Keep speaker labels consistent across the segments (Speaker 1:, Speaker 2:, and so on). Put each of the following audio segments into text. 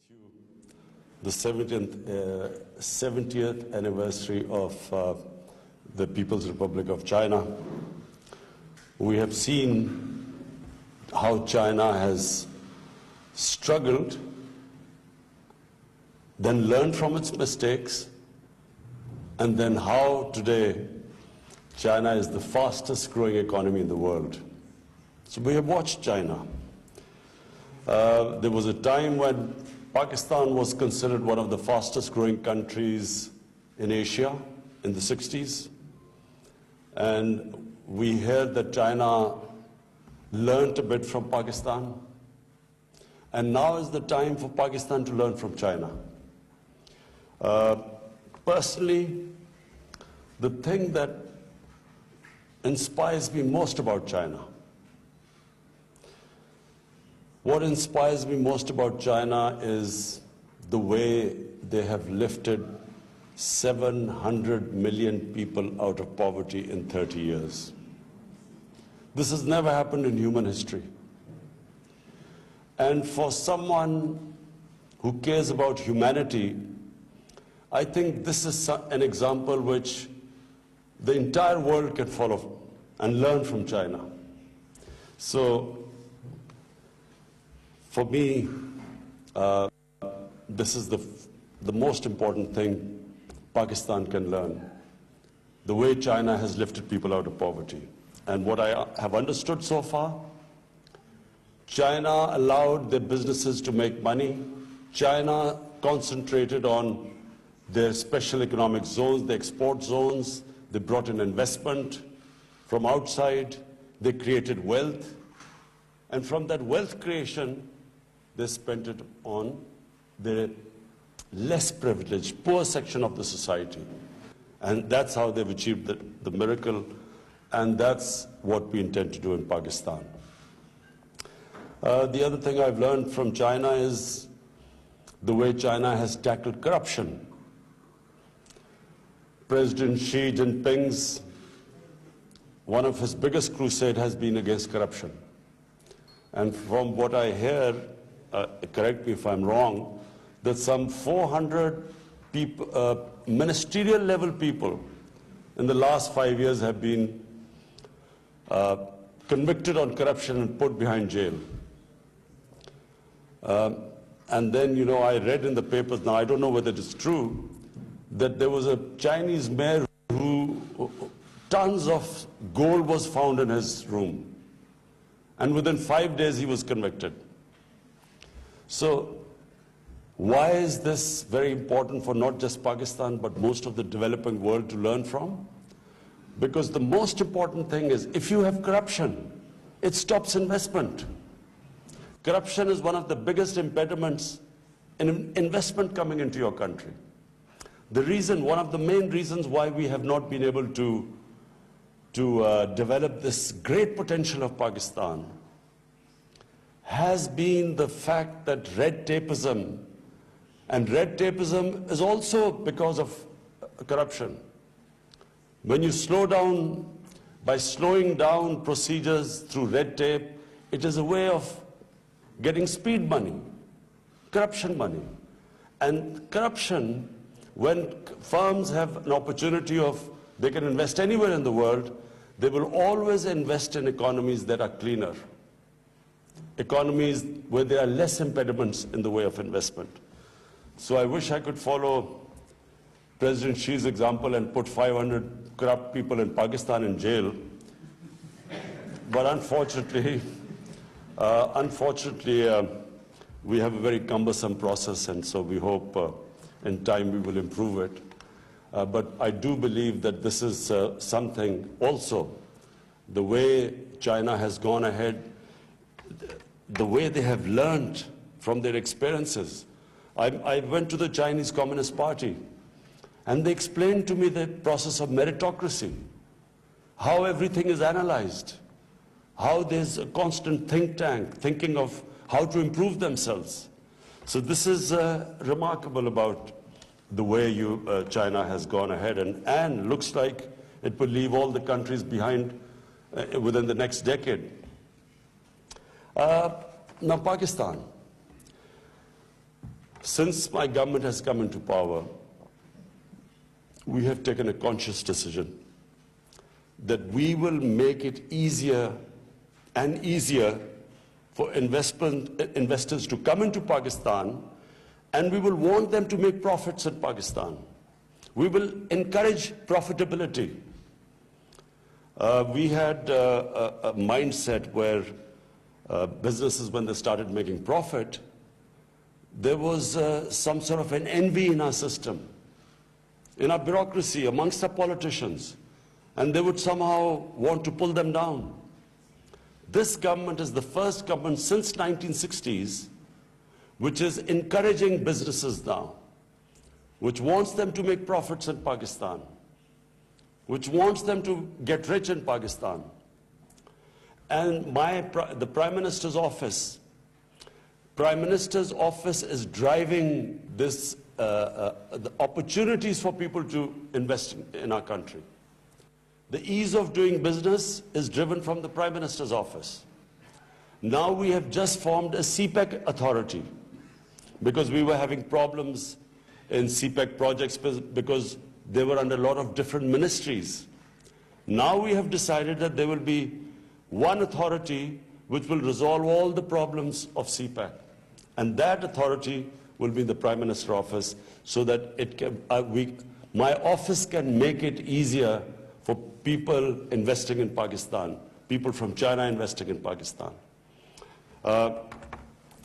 Speaker 1: you the 70th anniversary of the People's Republic of China. We have seen how China has struggled, then learned from its mistakes, and then how today China is the fastest growing economy in the world. So we have watched China. There was a time when Pakistan was considered one of the fastest growing countries in Asia in the 60s. And we heard that China learned a bit from Pakistan. And now is the time for Pakistan to learn from China. Personally, the thing that inspires me most about China, what inspires me most about China is the way they have lifted 700 million people out of poverty in 30 years. This has never happened in human history. And for someone who cares about humanity, I think this is an example which the entire world can follow and learn from China. So, for me, this is the most important thing Pakistan can learn, the way China has lifted people out of poverty. And what I have understood so far, China allowed their businesses to make money. China concentrated on their special economic zones, the export zones. They brought in investment from outside. They created wealth. And from that wealth creation, they spent it on the less privileged, poor section of the society. And that's how they've achieved the miracle, and that's what we intend to do in Pakistan. The other thing I've learned from China is the way China has tackled corruption. President Xi Jinping's, one of his biggest crusade has been against corruption. And from what I hear, correct me if I'm wrong, that some 400 people, ministerial level people in the last 5 years have been convicted on corruption and put behind jail. And then, you know, I read in the papers, now I don't know whether it is true, that there was a Chinese mayor who, tons of gold was found in his room. And within 5 days he was convicted. So, why is this very important for not just Pakistan, but most of the developing world to learn from? Because the most important thing is, if you have corruption, it stops investment. Corruption is one of the biggest impediments in investment coming into your country. The reason, one of the main reasons why we have not been able to develop this great potential of Pakistan has been the fact that red tapeism, and red tapeism is also because of corruption. When you slow down, by slowing down procedures through red tape, it is a way of getting speed money, corruption money. And corruption, when firms have an opportunity of, they can invest anywhere in the world, they will always invest in economies that are cleaner, economies where there are less impediments in the way of investment. So I wish I could follow President Xi's example and put 500 corrupt people in Pakistan in jail. But unfortunately, we have a very cumbersome process, and so we hope in time we will improve it. But I do believe that this is something also, the way China has gone ahead, the way they have learned from their experiences. I went to the Chinese Communist Party, and they explained to me the process of meritocracy, how everything is analyzed, how there's a constant think tank thinking of how to improve themselves. So this is remarkable about the way China has gone ahead, and looks like it will leave all the countries behind within the next decade. Now, Pakistan. Since my government has come into power, we have taken a conscious decision that we will make it easier and easier for investors to come into Pakistan, and we will want them to make profits in Pakistan. We will encourage profitability. We had a mindset where businesses, when they started making profit, there was some sort of an envy in our system, in our bureaucracy, amongst our politicians, and they would somehow want to pull them down. This government is the first government since 1960s which is encouraging businesses now, which wants them to make profits in Pakistan, which wants them to get rich in Pakistan. And the Prime Minister's office is driving this, the opportunities for people to invest in our country. The ease of doing business is driven from the Prime Minister's office. Now we have just formed a CPEC authority because we were having problems in CPEC projects because they were under a lot of different ministries. Now we have decided that there will be one authority which will resolve all the problems of CPEC. And that authority will be in the Prime Minister's office so that it can, my office can make it easier for people investing in Pakistan, people from China investing in Pakistan.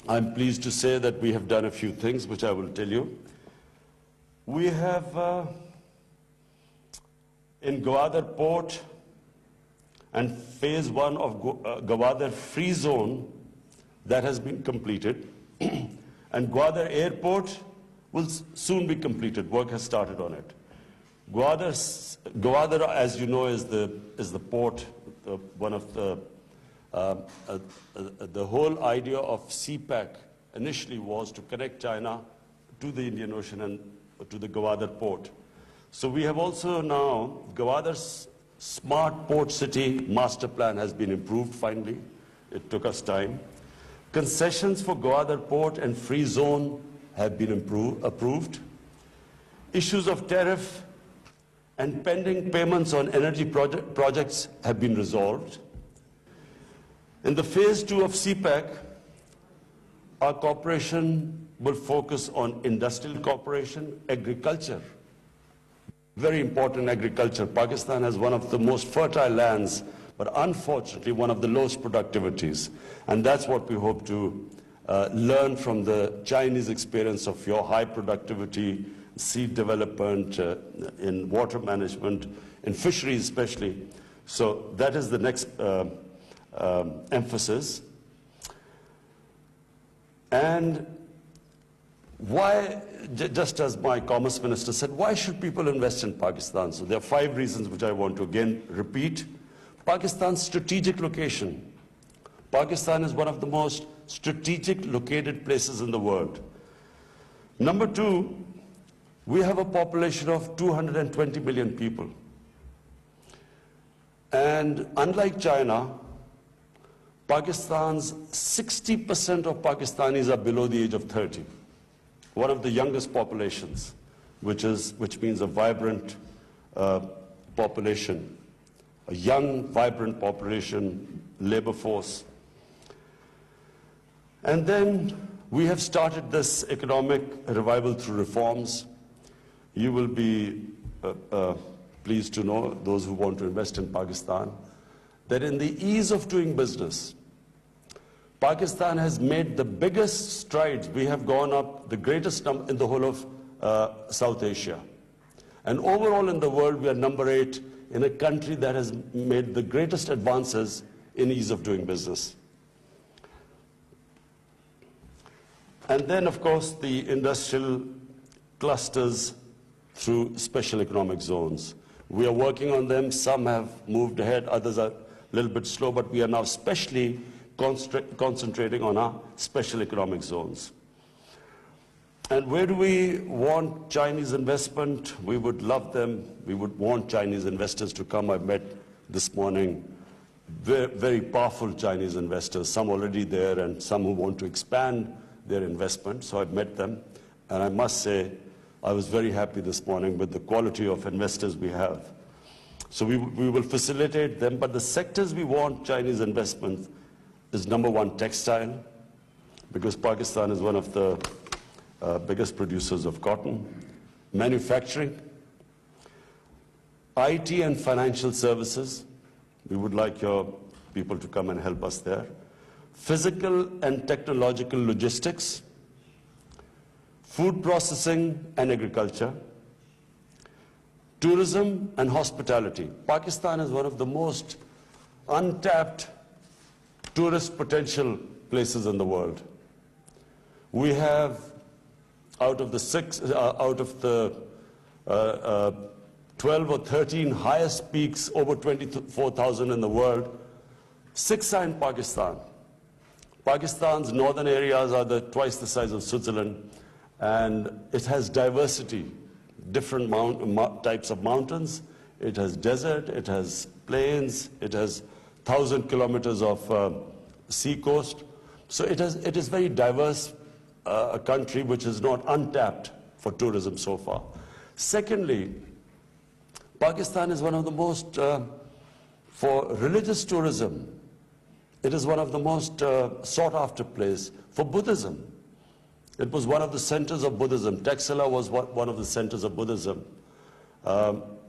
Speaker 1: I'm pleased to say that we have done a few things which I will tell you. We have in Gwadar Port and phase 1 of Gwadar Free Zone that has been completed. And Gwadar Airport will soon be completed. Work has started on it. Gwadar, as you know, is the port, one of the whole idea of CPEC initially was to connect China to the Indian Ocean and to the Gwadar port. So we have also now, Gwadar's Smart Port City master plan has been improved finally. It took us time. Concessions for Gwadar Port and Free Zone have been approved. Issues of tariff and pending payments on energy projects have been resolved. In the phase 2 of CPEC, our cooperation will focus on industrial cooperation, agriculture. Very important agriculture. Pakistan has one of the most fertile lands, but unfortunately one of the lowest productivities. And that's what we hope to learn from the Chinese experience of your high productivity, seed development, in water management, in fisheries especially. So that is the next emphasis. And why, just as my Commerce Minister said, why should people invest in Pakistan? So there are 5 reasons which I want to again repeat. Pakistan's strategic location. Pakistan is one of the most strategic located places in the world. Number 2, we have a population of 220 million people. And unlike China, Pakistan's 60% of Pakistanis are below the age of 30. One of the youngest populations, which means a vibrant population, a young, vibrant population, labor force. And then we have started this economic revival through reforms. You will be pleased to know, those who want to invest in Pakistan, that in the ease of doing business, Pakistan has made the biggest strides. We have gone up the greatest number in the whole of South Asia. And overall in the world, we are number 8 in a country that has made the greatest advances in ease of doing business. And then, of course, the industrial clusters through special economic zones. We are working on them. Some have moved ahead, others are a little bit slow, but we are now especially concentrating on our special economic zones. And where do we want Chinese investment? We would love them. We would want Chinese investors to come. I've met this morning very, very powerful Chinese investors, some already there and some who want to expand their investment. So I've met them. And I must say, I was very happy this morning with the quality of investors we have. So we will facilitate them, but the sectors we want Chinese investment is number one, textile, because Pakistan is one of the biggest producers of cotton, manufacturing, IT and financial services. We would like your people to come and help us there. Physical and technological logistics, food processing and agriculture, tourism and hospitality. Pakistan is one of the most untapped tourist potential places in the world. We have, out of the 12 or 13 highest peaks, over 24,000 in the world, 6 are in Pakistan. Pakistan's northern areas are twice the size of Switzerland, and it has diversity, different types of mountains. It has desert, it has plains, it has 1,000 kilometers of sea coast. So it is very diverse, a country which is not untapped for tourism so far. Secondly, Pakistan is one of the most, for religious tourism, it is one of the most sought after place for Buddhism. It was one of the centers of Buddhism. Taxila was one of the centers of Buddhism.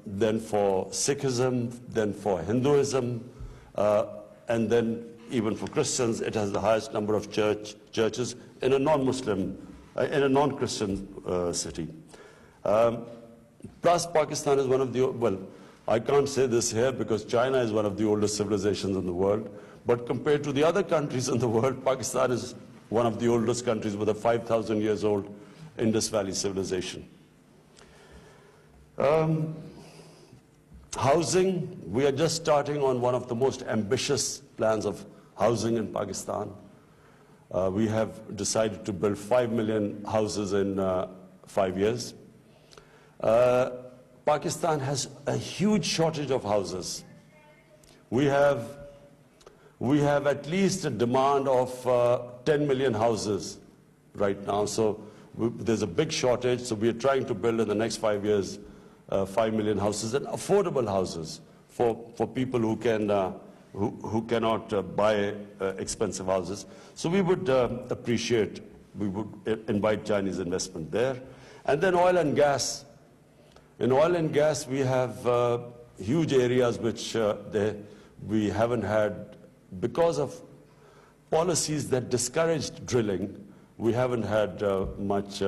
Speaker 1: Then for Sikhism, then for Hinduism, and then even for Christians, it has the highest number of churches in a non-Muslim, in a non-Christian city. Plus, Pakistan is one of the, well, I can't say this here because China is one of the oldest civilizations in the world, but compared to the other countries in the world, Pakistan is one of the oldest countries with a 5,000 years old Indus Valley civilization. Housing, we are just starting on one of the most ambitious plans of housing in Pakistan. We have decided to build 5 million houses in 5 years. Pakistan has a huge shortage of houses. We have at least a demand of 10 million houses right now. So there's a big shortage. So we are trying to build in the next 5 years 5 million houses, and affordable houses for people who cannot buy expensive houses. So we would appreciate, we would invite Chinese investment there. And then oil and gas. In oil and gas, we have huge areas which we haven't had, because of policies that discouraged drilling. We haven't had much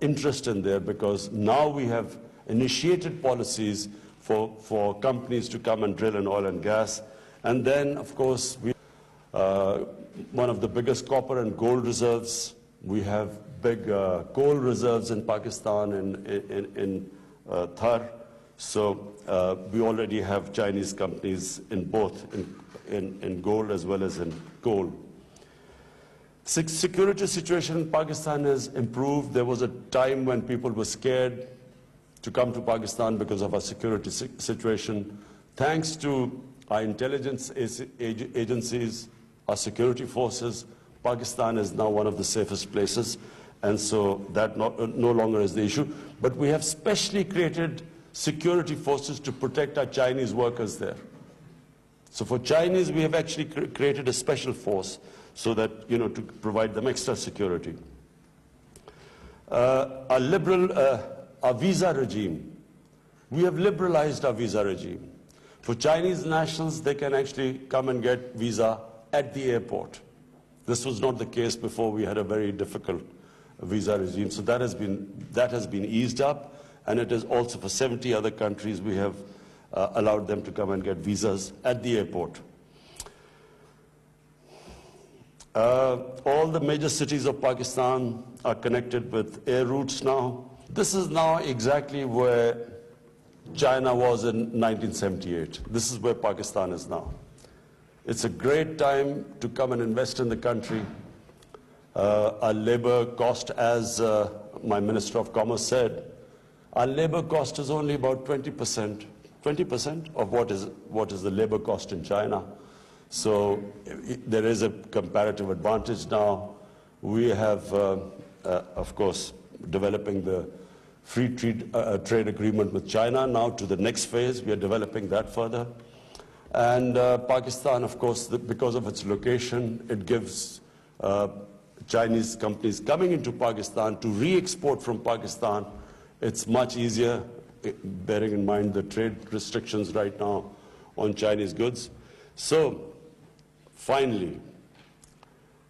Speaker 1: interest in there, because now we have initiated policies for companies to come and drill in oil and gas. And then, of course, one of the biggest copper and gold reserves. We have big coal reserves in Pakistan, in Thar. So we already have Chinese companies in both, in gold as well as in coal. Security situation in Pakistan has improved. There was a time when people were scared to come to Pakistan because of our security situation. Thanks to our intelligence agencies, our security forces, Pakistan is now one of the safest places, and so that no longer is the issue. But we have specially created security forces to protect our Chinese workers there. So for Chinese, we have actually created a special force so that, to provide them extra security. Our visa regime. We have liberalized our visa regime. For Chinese nationals, they can actually come and get visa at the airport. This was not the case before. We had a very difficult visa regime. So that has been eased up, and it is also for 70 other countries we have allowed them to come and get visas at the airport. All the major cities of Pakistan are connected with air routes now. This is now exactly where China was in 1978. This is where Pakistan is now. It's a great time to come and invest in the country. Our labor cost, as my Minister of Commerce said, our labor cost is only about 20%. 20% of what is the labor cost in China. So there is a comparative advantage now. We have of course, developing the free trade agreement with China. Now to the next phase, we are developing that further. And Pakistan, of course, because of its location, it gives Chinese companies coming into Pakistan to re-export from Pakistan. It's much easier, bearing in mind the trade restrictions right now on Chinese goods. So, finally,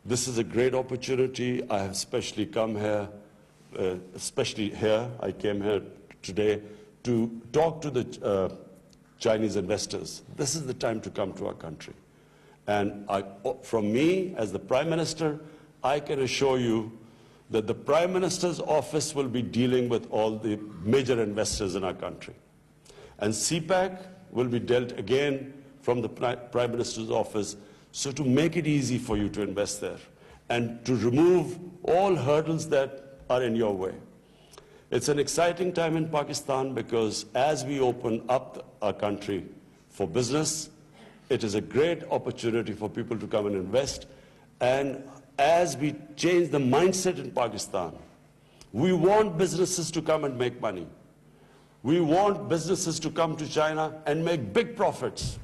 Speaker 1: this is a great opportunity. I have especially come here, I came here today to talk to the Chinese investors. This is the time to come to our country. And from me, as the Prime Minister, I can assure you that the Prime Minister's office will be dealing with all the major investors in our country. And CPAC will be dealt again from the Prime Minister's office, so to make it easy for you to invest there and to remove all hurdles that are in your way. It's an exciting time in Pakistan because as we open up our country for business, it is a great opportunity for people to come and invest. And as we change the mindset in Pakistan, we want businesses to come and make money. We want businesses to come to China and make big profits,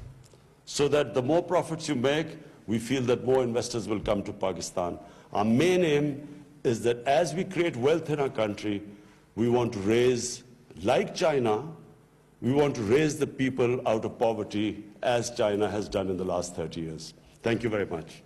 Speaker 1: so that the more profits you make, we feel that more investors will come to Pakistan. Our main aim is that as we create wealth in our country, we want to raise, like China, we want to raise the people out of poverty as China has done in the last 30 years. Thank you very much.